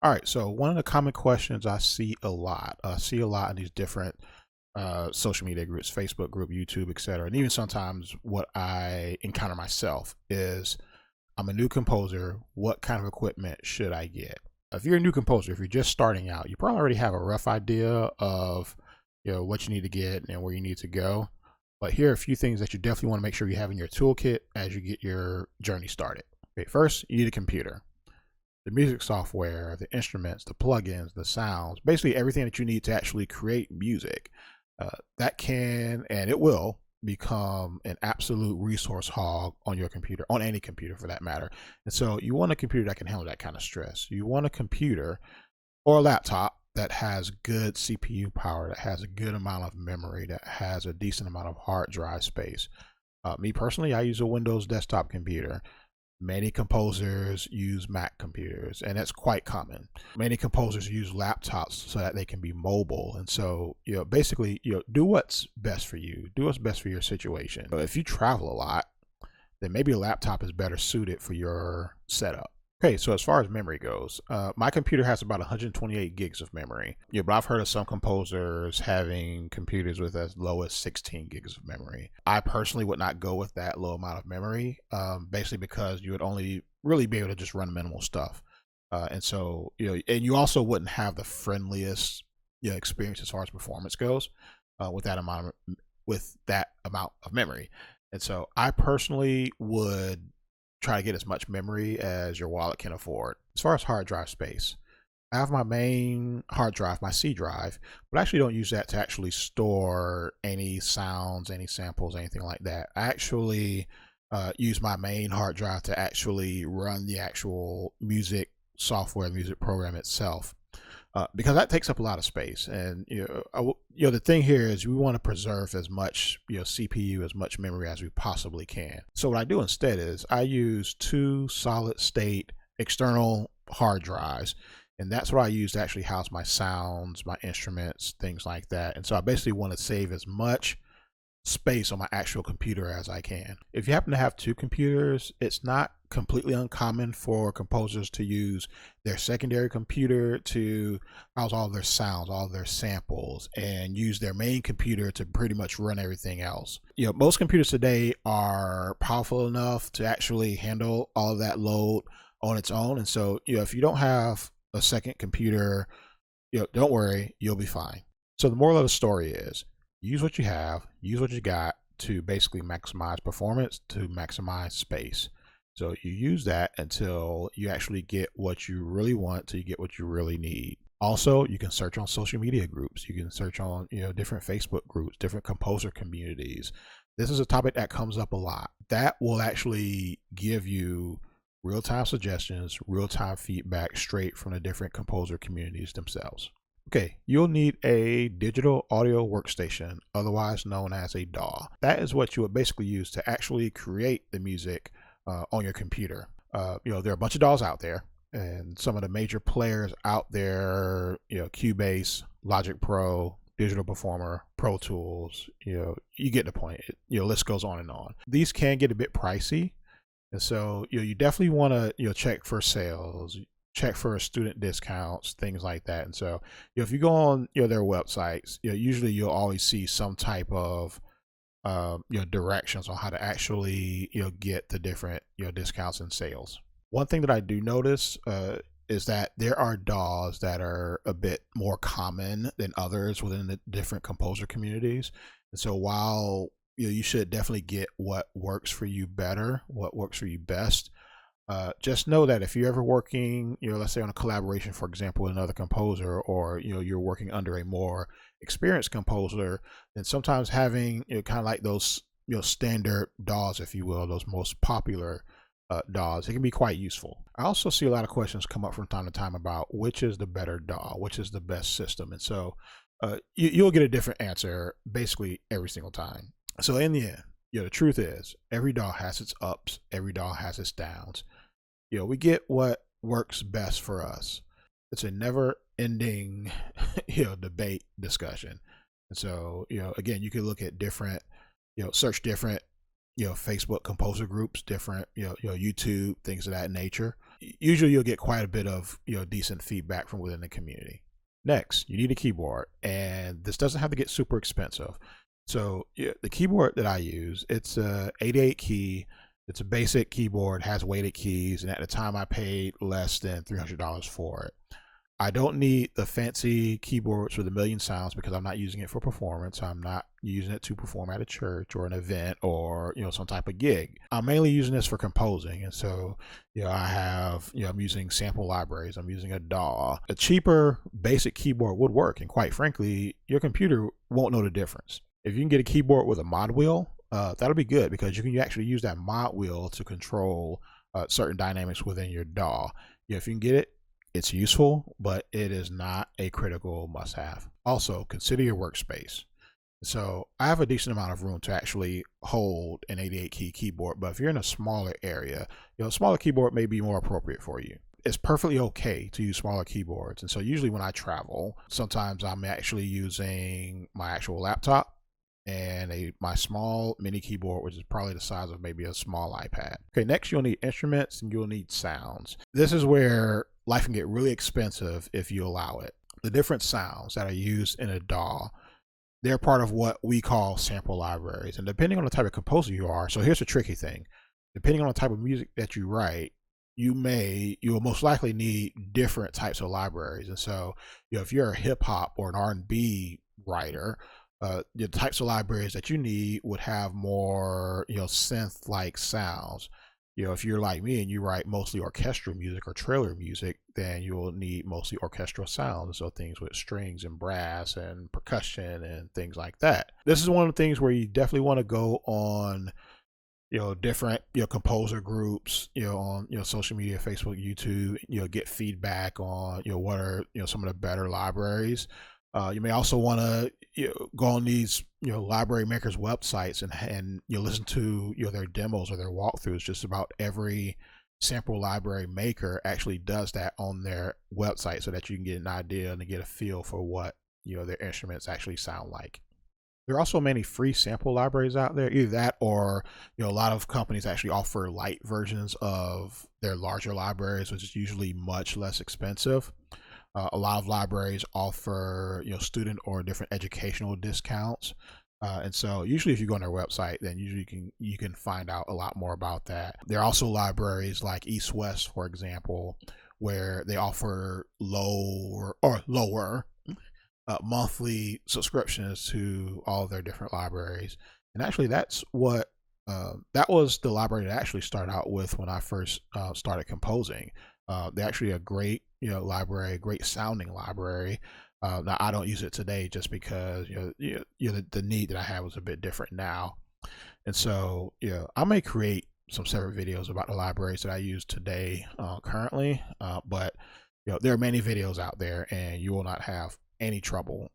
All right, so one of the common questions I see a lot in these different social media groups, Facebook group, YouTube, etc., and even sometimes what I encounter myself is, I'm a new composer. What kind of equipment should I get? If you're a new composer, if you're just starting out, you probably already have a rough idea of what you need to get and where you need to go. But here are a few things that you definitely want to make sure you have in your toolkit as you get your journey started. Okay, first, you need a computer. The music software, the instruments, the plugins, the sounds, basically everything that you need to actually create music. That can and it will become an absolute resource hog on your computer, on any computer for that matter. And so you want a computer that can handle that kind of stress. You want a computer or a laptop that has good CPU power, that has a good amount of memory, that has a decent amount of hard drive space. Me personally, I use a Windows desktop computer. Many composers use Mac computers, and that's quite common. Many composers use laptops so that they can be mobile. And so, basically, do what's best for you. Do what's best for your situation. If you travel a lot, then maybe a laptop is better suited for your setup. Okay, so as far as memory goes, my computer has about 128 gigs of memory. Yeah, but I've heard of some composers having computers with as low as 16 gigs of memory. I personally would not go with that low amount of memory, basically because you would only really be able to just run minimal stuff. And so, and you also wouldn't have the friendliest experience as far as performance goes with that amount of memory. And so I personally would try to get as much memory as your wallet can afford. As far as hard drive space, I have my main hard drive, my C drive, but I actually don't use that to actually store any sounds, any samples, anything like that. I actually use my main hard drive to actually run the actual music software, music program itself. Because that takes up a lot of space, and the thing here is we want to preserve as much CPU, as much memory as we possibly can. So what I do instead is I use two solid state external hard drives, and that's what I use to actually house my sounds, my instruments, things like that. And so I basically want to save as much space on my actual computer as I can. If you happen to have two computers, it's not completely uncommon for composers to use their secondary computer to house all their sounds, all their samples, and use their main computer to pretty much run everything else. Most computers today are powerful enough to actually handle all of that load on its own. And so, if you don't have a second computer, don't worry, you'll be fine. So the moral of the story is, use what you have, use what you got to basically maximize performance, to maximize space. So you use that until you actually get what you really want, till you get what you really need. Also, you can search on social media groups. You can search on different Facebook groups, different composer communities. This is a topic that comes up a lot. That will actually give you real-time suggestions, real-time feedback straight from the different composer communities themselves. Okay, you'll need a digital audio workstation, otherwise known as a DAW. That is what you would basically use to actually create the music on your computer. There are a bunch of DAWs out there, and some of the major players out there, Cubase, Logic Pro, Digital Performer, Pro Tools, you get the point. List goes on and on. These can get a bit pricey, and so you definitely want to check for sales, check for student discounts, things like that. And so if you go on their websites, usually you'll always see some type of directions on how to actually get the different discounts and sales. One thing that I do notice is that there are DAWs that are a bit more common than others within the different composer communities. And so while you should definitely get what works for you better, what works for you best, just know that if you're ever working, let's say on a collaboration, for example, with another composer, or you're working under a more experienced composer, then sometimes having kind of like those standard DAWs, if you will, those most popular DAWs, it can be quite useful. I also see a lot of questions come up from time to time about which is the better DAW, which is the best system, and so you'll get a different answer basically every single time. So in the end, the truth is, every DAW has its ups, every DAW has its downs. We get what works best for us. It's a never-ending, debate discussion. And so, again, you can look at different, search different, Facebook composer groups, different, YouTube, things of that nature. usually you'll get quite a bit of decent feedback from within the community. Next, you need a keyboard, and this doesn't have to get super expensive. So yeah, the keyboard that I use, it's a 88 key. It's a basic keyboard, has weighted keys, and at the time I paid less than $300 for it. I don't need the fancy keyboards with a million sounds because I'm not using it for performance. I'm not using it to perform at a church or an event or some type of gig. I'm mainly using this for composing, and so I have I'm using sample libraries. I'm using a DAW. A cheaper basic keyboard would work, and quite frankly, your computer won't know the difference. If you can get a keyboard with a mod wheel, that'll be good because you can actually use that mod wheel to control certain dynamics within your DAW. If you can get it, it's useful, but it is not a critical must-have. Also, consider your workspace. So I have a decent amount of room to actually hold an 88 key keyboard, but if you're in a smaller area, a smaller keyboard may be more appropriate for you. It's perfectly okay to use smaller keyboards. And so usually when I travel, sometimes I'm actually using my actual laptop and my small mini keyboard, which is probably the size of maybe a small iPad. Okay, next you'll need instruments and you'll need sounds. This is where life can get really expensive if you allow it. The different sounds that are used in a DAW, they're part of what we call sample libraries. And depending on the type of composer you are, so here's the tricky thing. Depending on the type of music that you write, you will most likely need different types of libraries. And so, if you're a hip hop or an R&B writer, the types of libraries that you need would have more, synth-like sounds. If you're like me and you write mostly orchestral music or trailer music, then you will need mostly orchestral sounds. So things with strings and brass and percussion and things like that. This is one of the things where you definitely want to go on, different, composer groups, on, social media, Facebook, YouTube, get feedback on, what are, some of the better libraries. You may also want to go on these library makers websites and listen to their demos or their walkthroughs. Just about every sample library maker actually does that on their website so that you can get an idea and to get a feel for what their instruments actually sound like. There are also many free sample libraries out there, either that or a lot of companies actually offer light versions of their larger libraries, which is usually much less expensive. A lot of libraries offer student or different educational discounts, and so usually if you go on their website, then usually you can find out a lot more about that. There are also libraries like East West, for example, where they offer lower monthly subscriptions to all of their different libraries. And actually that's what that was the library that I actually started out with when I first started composing. They're actually a great library, great sounding library. Now I don't use it today just because the need that I have was a bit different now. And so I may create some separate videos about the libraries that I use today currently, but there are many videos out there and you will not have any trouble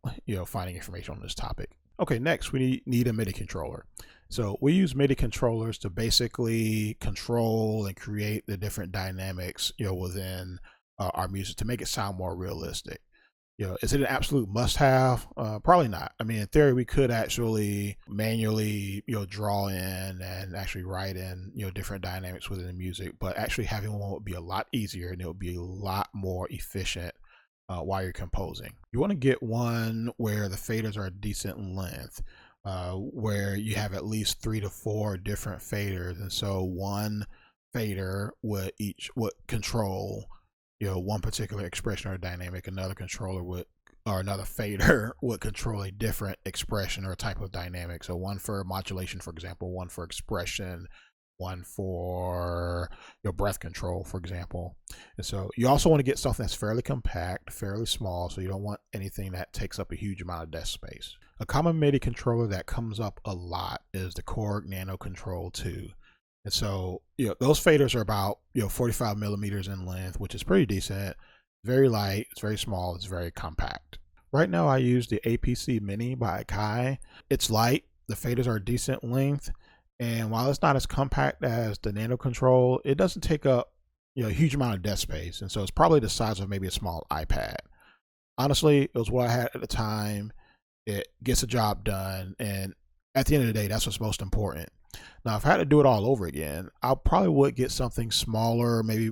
finding information on this topic. Okay, next we need a MIDI controller. So we use MIDI controllers to basically control and create the different dynamics within our music to make it sound more realistic. Is it an absolute must-have? Probably not. I mean, in theory, we could actually manually draw in and actually write in different dynamics within the music, but actually having one would be a lot easier and it would be a lot more efficient while you're composing. You want to get one where the faders are a decent length, where you have at least 3 to 4 different faders, and so one fader would control one particular expression or dynamic. Another fader would control a different expression or type of dynamic. So one for modulation, for example, one for expression, one for breath control, for example. And so you also want to get something that's fairly compact, fairly small, so you don't want anything that takes up a huge amount of desk space. A common MIDI controller that comes up a lot is the Korg Nano Control 2. And so those faders are about 45 millimeters in length, which is pretty decent. Very light, it's very small, it's very compact. Right now I use the APC Mini by Akai. It's light, the faders are a decent length, and while it's not as compact as the Nano Control, it doesn't take up a huge amount of desk space, and so it's probably the size of maybe a small iPad. Honestly, it was what I had at the time. It gets the job done, and at the end of the day, that's what's most important. Now, if I had to do it all over again, I probably would get something smaller, maybe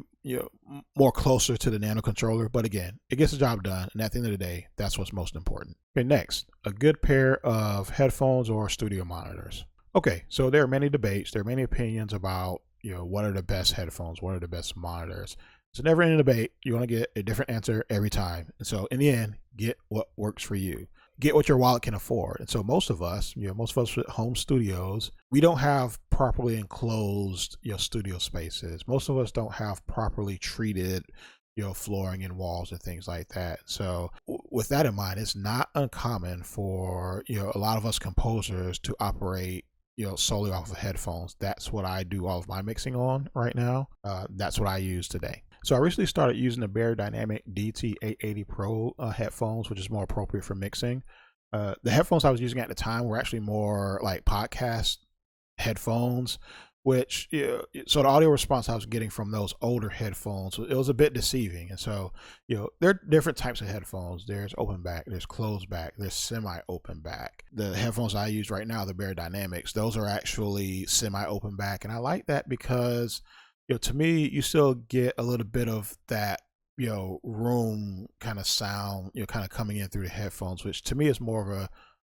more closer to the Nano controller, but again, it gets the job done, and at the end of the day, that's what's most important. Okay, next, a good pair of headphones or studio monitors. Okay, so there are many debates, there are many opinions about what are the best headphones, what are the best monitors. It's a never-ending debate. You want to get a different answer every time, and so in the end, get what works for you. Get what your wallet can afford. And so most of us with home studios, we don't have properly enclosed studio spaces. Most of us don't have properly treated flooring and walls and things like that. So with that in mind, it's not uncommon for a lot of us composers to operate solely off of headphones. That's what I do all of my mixing on right now. That's what I use today. So I recently started using the Beyerdynamic DT880 Pro headphones, which is more appropriate for mixing. The headphones I was using at the time were actually more like podcast headphones, which so the audio response I was getting from those older headphones, it was a bit deceiving. And so there are different types of headphones. There's open back, there's closed back, there's semi open back. The headphones I use right now, the Beyerdynamics, those are actually semi open back, and I like that because to me, you still get a little bit of that, room kind of sound, kind of coming in through the headphones, which to me is more of a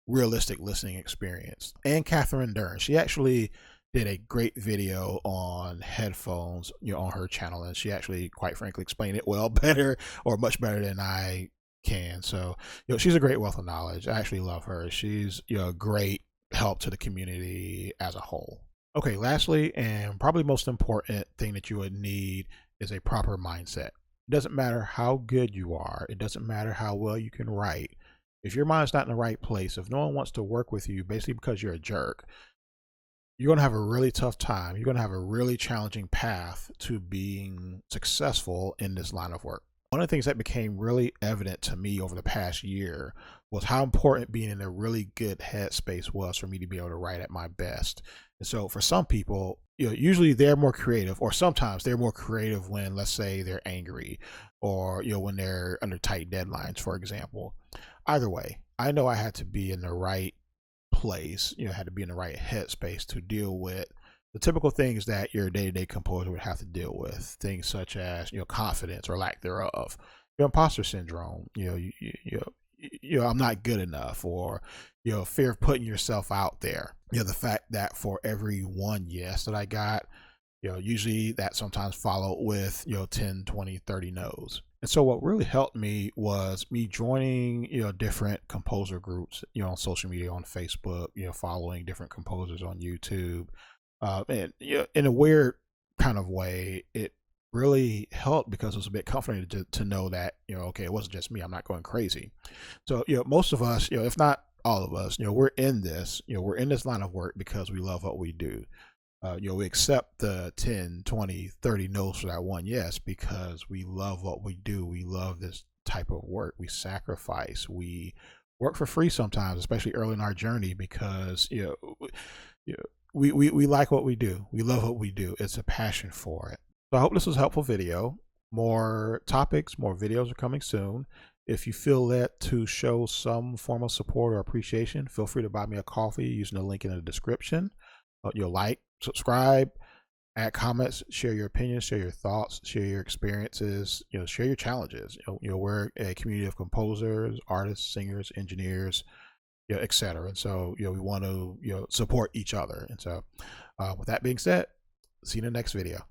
realistic listening experience. And Catherine Dern, she actually did a great video on headphones, on her channel, and she actually, quite frankly, explained it better, or much better than I can. So, she's a great wealth of knowledge. I actually love her. She's, a great help to the community as a whole. Okay, lastly, and probably most important thing that you would need is a proper mindset. It doesn't matter how good you are. It doesn't matter how well you can write. If your mind's not in the right place, if no one wants to work with you basically because you're a jerk, you're going to have a really tough time. You're going to have a really challenging path to being successful in this line of work. One of the things that became really evident to me over the past year was how important being in a really good headspace was for me to be able to write at my best. And so for some people, usually they're more creative, or sometimes they're more creative when, let's say, they're angry, or when they're under tight deadlines, for example. Either way, I know I had to be in the right place, had to be in the right headspace to deal with the typical things that your day-to-day composer would have to deal with. Things such as confidence or lack thereof, imposter syndrome, I'm not good enough, or fear of putting yourself out there. The fact that for every one yes that I got, usually that sometimes followed with 10, 20, 30 no's. And so what really helped me was me joining different composer groups on social media, on Facebook, following different composers on YouTube, and in a weird kind of way, it really helped because it was a bit comforting to know that okay, it wasn't just me, I'm not going crazy. So most of us, if not all of us, we're in this line of work because we love what we do. We accept the 10, 20, 30 no's for that one yes because we love what we do. We love this type of work. We sacrifice, we work for free sometimes, especially early in our journey, because we like what we do. We love what we do. It's a passion for it. So I hope this was a helpful video. More topics, more videos are coming soon. If you feel led to show some form of support or appreciation, feel free to buy me a coffee using the link in the description. You'll like, subscribe, add comments, share your opinions, share your thoughts, share your experiences, share your challenges. We're a community of composers, artists, singers, engineers, etc. And so we want to support each other. And so with that being said, see you in the next video.